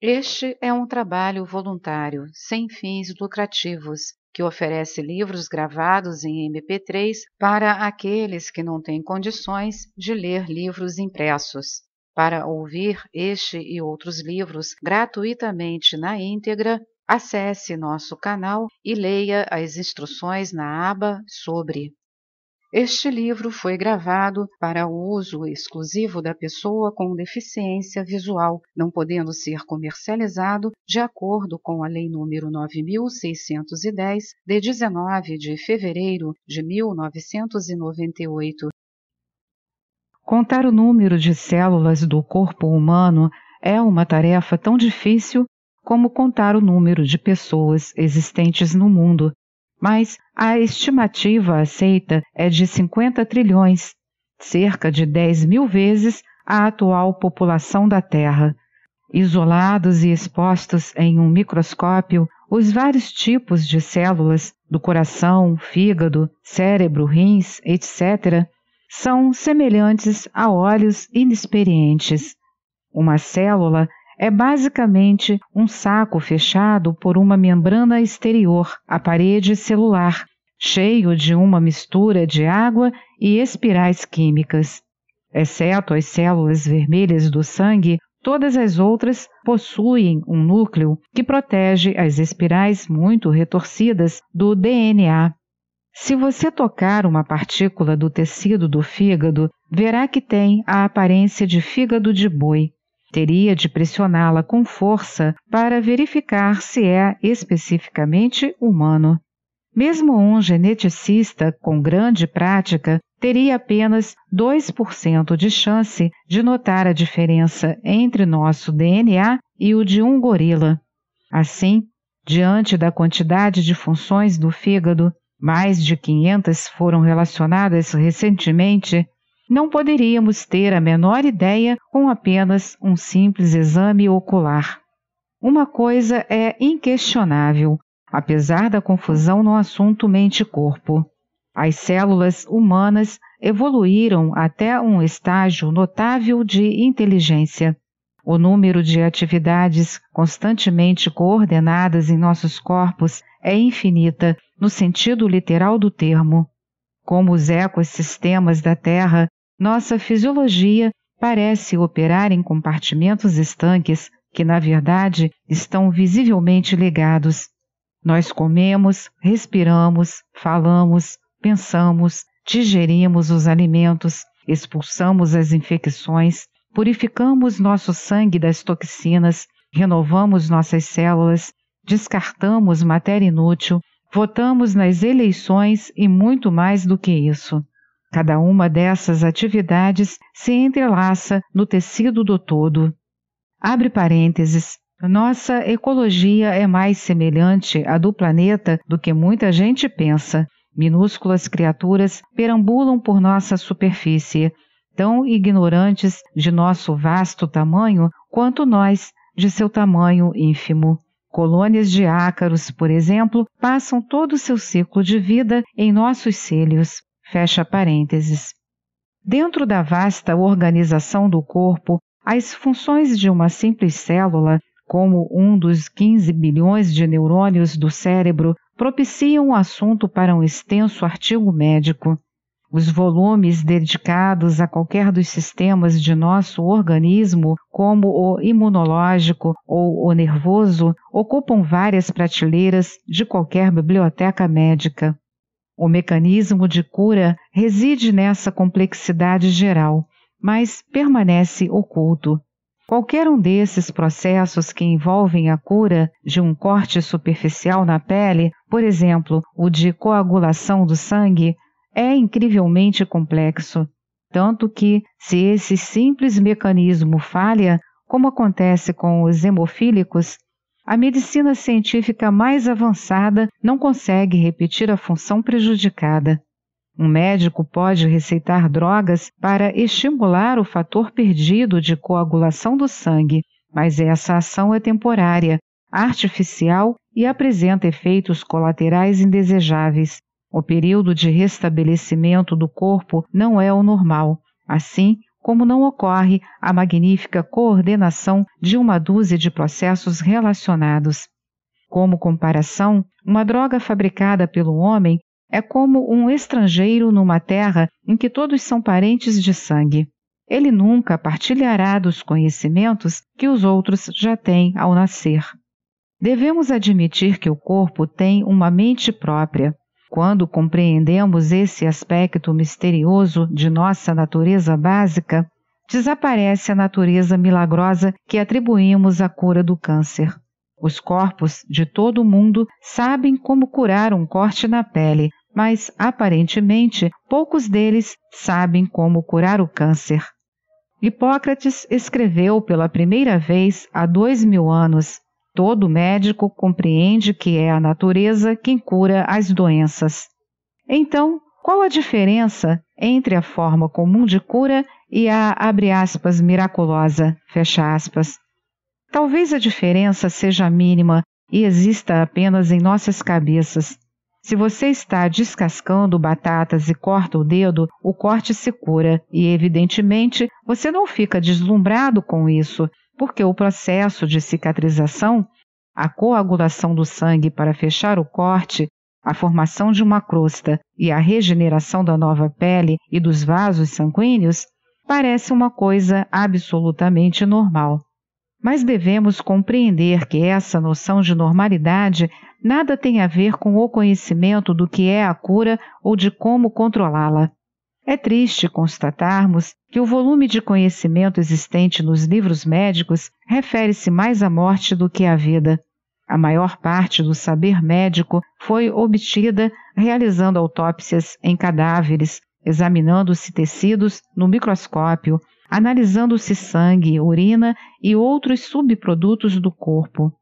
Este é um trabalho voluntário, sem fins lucrativos, que oferece livros gravados em MP3 para aqueles que não têm condições de ler livros impressos. Para ouvir este e outros livros gratuitamente na íntegra, acesse nosso canal e leia as instruções na aba Sobre. Este livro foi gravado para o uso exclusivo da pessoa com deficiência visual, não podendo ser comercializado de acordo com a Lei nº 9.610, de 19 de fevereiro de 1998. Contar o número de células do corpo humano é uma tarefa tão difícil como contar o número de pessoas existentes no mundo. Mas a estimativa aceita é de 50 trilhões, cerca de 10.000 vezes a atual população da Terra. Isolados e expostos em um microscópio, os vários tipos de células do coração, fígado, cérebro, rins, etc., são semelhantes a olhos inexperientes. Uma célula é basicamente um saco fechado por uma membrana exterior, a parede celular, cheio de uma mistura de água e espirais químicas. Exceto as células vermelhas do sangue, todas as outras possuem um núcleo que protege as espirais muito retorcidas do DNA. Se você tocar uma partícula do tecido do fígado, verá que tem a aparência de fígado de boi. Teria de pressioná-la com força para verificar se é especificamente humano. Mesmo um geneticista com grande prática teria apenas 2% de chance de notar a diferença entre nosso DNA e o de um gorila. Assim, diante da quantidade de funções do fígado, mais de 500 foram relacionadas recentemente, não poderíamos ter a menor ideia com apenas um simples exame ocular. Uma coisa é inquestionável, apesar da confusão no assunto mente-corpo. As células humanas evoluíram até um estágio notável de inteligência. O número de atividades constantemente coordenadas em nossos corpos é infinita, no sentido literal do termo. Como os ecossistemas da Terra, nossa fisiologia parece operar em compartimentos estanques que, na verdade, estão visivelmente ligados. Nós comemos, respiramos, falamos, pensamos, digerimos os alimentos, expulsamos as infecções, purificamos nosso sangue das toxinas, renovamos nossas células, descartamos matéria inútil, votamos nas eleições e muito mais do que isso. Cada uma dessas atividades se entrelaça no tecido do todo. Abre parênteses. Nossa ecologia é mais semelhante à do planeta do que muita gente pensa. Minúsculas criaturas perambulam por nossa superfície, tão ignorantes de nosso vasto tamanho quanto nós de seu tamanho ínfimo. Colônias de ácaros, por exemplo, passam todo o seu ciclo de vida em nossos cílios. Fecha parênteses. Dentro da vasta organização do corpo, as funções de uma simples célula, como um dos 15 bilhões de neurônios do cérebro, propiciam o assunto para um extenso artigo médico. Os volumes dedicados a qualquer dos sistemas de nosso organismo, como o imunológico ou o nervoso, ocupam várias prateleiras de qualquer biblioteca médica. O mecanismo de cura reside nessa complexidade geral, mas permanece oculto. Qualquer um desses processos que envolvem a cura de um corte superficial na pele, por exemplo, o de coagulação do sangue, é incrivelmente complexo, tanto que, se esse simples mecanismo falha, como acontece com os hemofílicos, a medicina científica mais avançada não consegue repetir a função prejudicada. Um médico pode receitar drogas para estimular o fator perdido de coagulação do sangue, mas essa ação é temporária, artificial e apresenta efeitos colaterais indesejáveis. O período de restabelecimento do corpo não é o normal. Assim, como não ocorre a magnífica coordenação de uma dúzia de processos relacionados. Como comparação, uma droga fabricada pelo homem é como um estrangeiro numa terra em que todos são parentes de sangue. Ele nunca partilhará dos conhecimentos que os outros já têm ao nascer. Devemos admitir que o corpo tem uma mente própria. Quando compreendemos esse aspecto misterioso de nossa natureza básica, desaparece a natureza milagrosa que atribuímos à cura do câncer. Os corpos de todo o mundo sabem como curar um corte na pele, mas, aparentemente, poucos deles sabem como curar o câncer. Hipócrates escreveu pela primeira vez há 2000 anos: todo médico compreende que é a natureza quem cura as doenças. Então, qual a diferença entre a forma comum de cura e a, abre aspas, miraculosa, fecha aspas? Talvez a diferença seja mínima e exista apenas em nossas cabeças. Se você está descascando batatas e corta o dedo, o corte se cura e, evidentemente, você não fica deslumbrado com isso, porque o processo de cicatrização, a coagulação do sangue para fechar o corte, a formação de uma crosta e a regeneração da nova pele e dos vasos sanguíneos, parece uma coisa absolutamente normal. Mas devemos compreender que essa noção de normalidade nada tem a ver com o conhecimento do que é a cura ou de como controlá-la. É triste constatarmos que o volume de conhecimento existente nos livros médicos refere-se mais à morte do que à vida. A maior parte do saber médico foi obtida realizando autópsias em cadáveres, examinando-se tecidos no microscópio, analisando-se sangue, urina e outros subprodutos do corpo.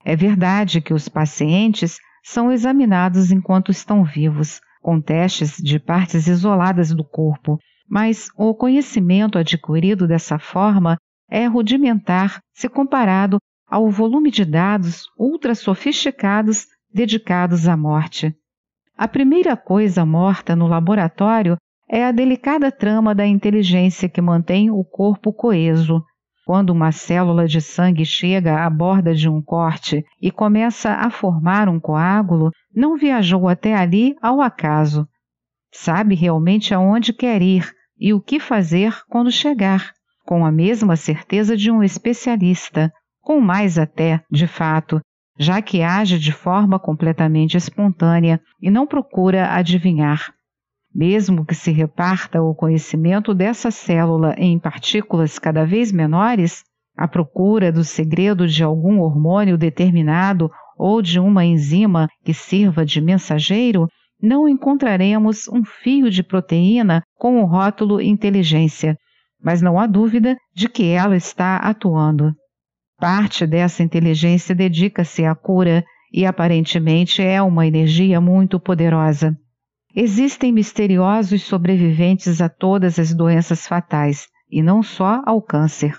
É verdade que os pacientes são examinados enquanto estão vivos, com testes de partes isoladas do corpo, mas o conhecimento adquirido dessa forma é rudimentar se comparado ao volume de dados ultra sofisticados dedicados à morte. A primeira coisa morta no laboratório é a delicada trama da inteligência que mantém o corpo coeso. Quando uma célula de sangue chega à borda de um corte e começa a formar um coágulo, não viajou até ali ao acaso. Sabe realmente aonde quer ir e o que fazer quando chegar, com a mesma certeza de um especialista, com mais até, de fato, já que age de forma completamente espontânea e não procura adivinhar. Mesmo que se reparta o conhecimento dessa célula em partículas cada vez menores, à procura do segredo de algum hormônio determinado ou de uma enzima que sirva de mensageiro, não encontraremos um fio de proteína com o rótulo inteligência, mas não há dúvida de que ela está atuando. Parte dessa inteligência dedica-se à cura e aparentemente é uma energia muito poderosa. Existem misteriosos sobreviventes a todas as doenças fatais, e não só ao câncer.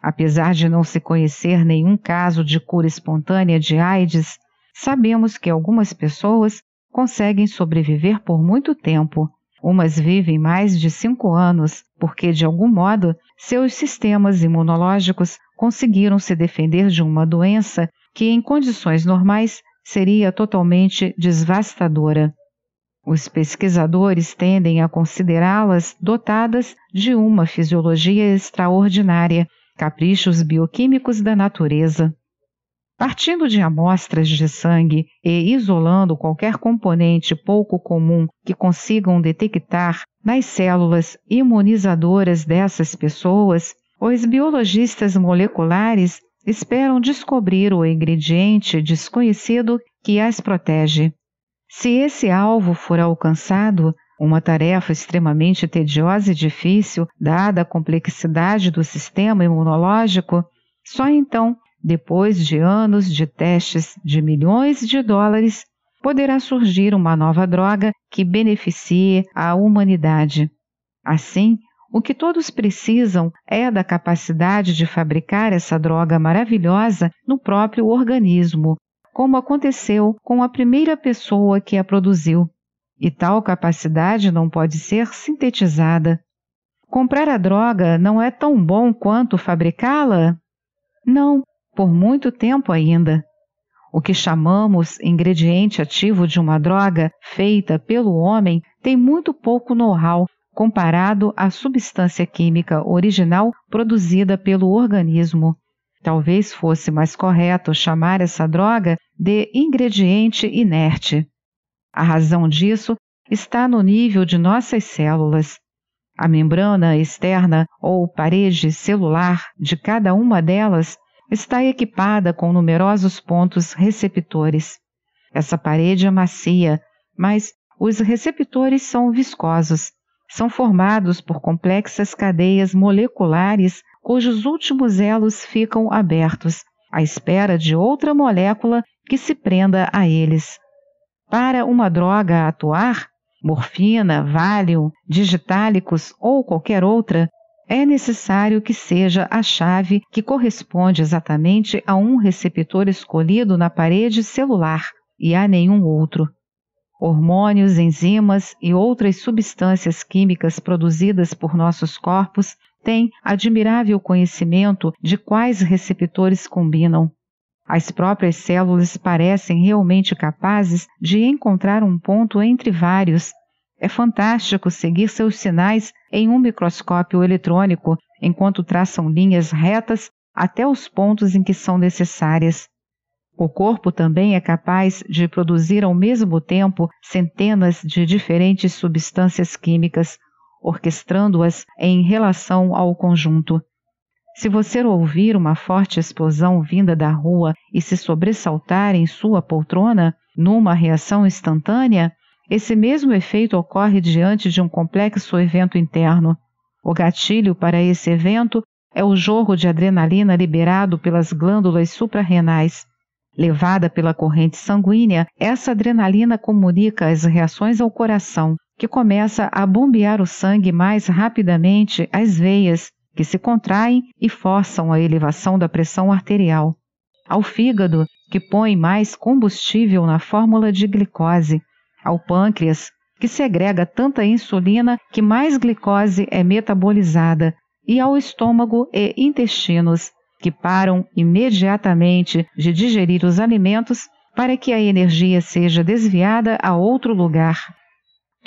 Apesar de não se conhecer nenhum caso de cura espontânea de AIDS, sabemos que algumas pessoas conseguem sobreviver por muito tempo. Umas vivem mais de 5 anos, porque, de algum modo, seus sistemas imunológicos conseguiram se defender de uma doença que, em condições normais, seria totalmente devastadora. Os pesquisadores tendem a considerá-las dotadas de uma fisiologia extraordinária, caprichos bioquímicos da natureza. Partindo de amostras de sangue e isolando qualquer componente pouco comum que consigam detectar nas células imunizadoras dessas pessoas, os biologistas moleculares esperam descobrir o ingrediente desconhecido que as protege. Se esse alvo for alcançado, uma tarefa extremamente tediosa e difícil, dada a complexidade do sistema imunológico, só então, depois de anos de testes de milhões de dólares, poderá surgir uma nova droga que beneficie a humanidade. Assim, o que todos precisam é da capacidade de fabricar essa droga maravilhosa no próprio organismo, como aconteceu com a primeira pessoa que a produziu. E tal capacidade não pode ser sintetizada. Comprar a droga não é tão bom quanto fabricá-la? Não, por muito tempo ainda. O que chamamos ingrediente ativo de uma droga feita pelo homem tem muito pouco know-how comparado à substância química original produzida pelo organismo. Talvez fosse mais correto chamar essa droga de ingrediente inerte. A razão disso está no nível de nossas células. A membrana externa ou parede celular de cada uma delas está equipada com numerosos pontos receptores. Essa parede é macia, mas os receptores são viscosos. São formados por complexas cadeias moleculares cujos últimos elos ficam abertos, à espera de outra molécula que se prenda a eles. Para uma droga atuar, morfina, Valium, digitálicos ou qualquer outra, é necessário que seja a chave que corresponde exatamente a um receptor escolhido na parede celular e a nenhum outro. Hormônios, enzimas e outras substâncias químicas produzidas por nossos corpos têm admirável conhecimento de quais receptores combinam. As próprias células parecem realmente capazes de encontrar um ponto entre vários. É fantástico seguir seus sinais em um microscópio eletrônico enquanto traçam linhas retas até os pontos em que são necessárias. O corpo também é capaz de produzir ao mesmo tempo centenas de diferentes substâncias químicas, orquestrando-as em relação ao conjunto. Se você ouvir uma forte explosão vinda da rua e se sobressaltar em sua poltrona, numa reação instantânea, esse mesmo efeito ocorre diante de um complexo evento interno. O gatilho para esse evento é o jorro de adrenalina liberado pelas glândulas suprarrenais. Levada pela corrente sanguínea, essa adrenalina comunica as reações ao coração, que começa a bombear o sangue mais rapidamente às veias, que se contraem e forçam a elevação da pressão arterial. Ao fígado, que põe mais combustível na fórmula de glicose. Ao pâncreas, que segrega tanta insulina que mais glicose é metabolizada. E ao estômago e intestinos, que param imediatamente de digerir os alimentos para que a energia seja desviada a outro lugar.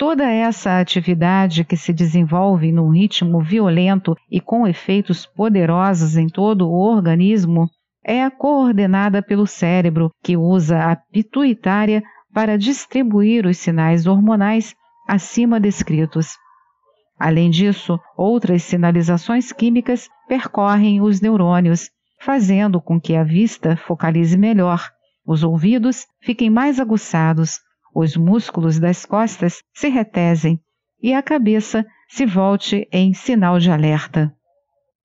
Toda essa atividade que se desenvolve num ritmo violento e com efeitos poderosos em todo o organismo é coordenada pelo cérebro, que usa a pituitária para distribuir os sinais hormonais acima descritos. Além disso, outras sinalizações químicas percorrem os neurônios, fazendo com que a vista focalize melhor, os ouvidos fiquem mais aguçados, os músculos das costas se retesem e a cabeça se volte em sinal de alerta.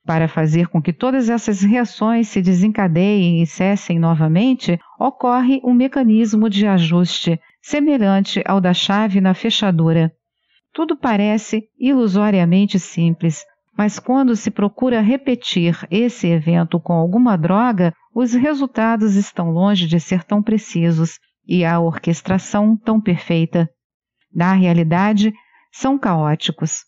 Para fazer com que todas essas reações se desencadeiem e cessem novamente, ocorre um mecanismo de ajuste semelhante ao da chave na fechadura. Tudo parece ilusoriamente simples, mas quando se procura repetir esse evento com alguma droga, os resultados estão longe de ser tão precisos e a orquestração tão perfeita. Na realidade, são caóticos.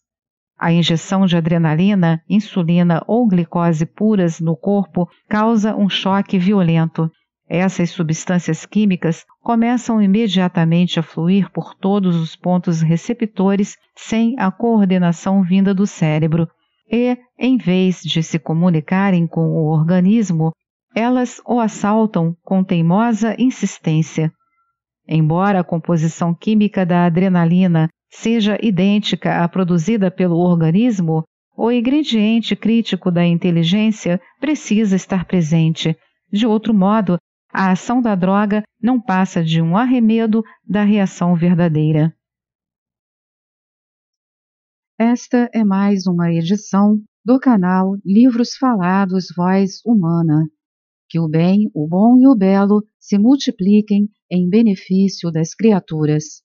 A injeção de adrenalina, insulina ou glicose puras no corpo causa um choque violento. Essas substâncias químicas começam imediatamente a fluir por todos os pontos receptores sem a coordenação vinda do cérebro e, em vez de se comunicarem com o organismo, elas o assaltam com teimosa insistência. Embora a composição química da adrenalina seja idêntica à produzida pelo organismo, o ingrediente crítico da inteligência precisa estar presente. De outro modo, a ação da droga não passa de um arremedo da reação verdadeira. Esta é mais uma edição do canal Livros Falados Voz Humana. Que o bem, o bom e o belo se multipliquem em benefício das criaturas.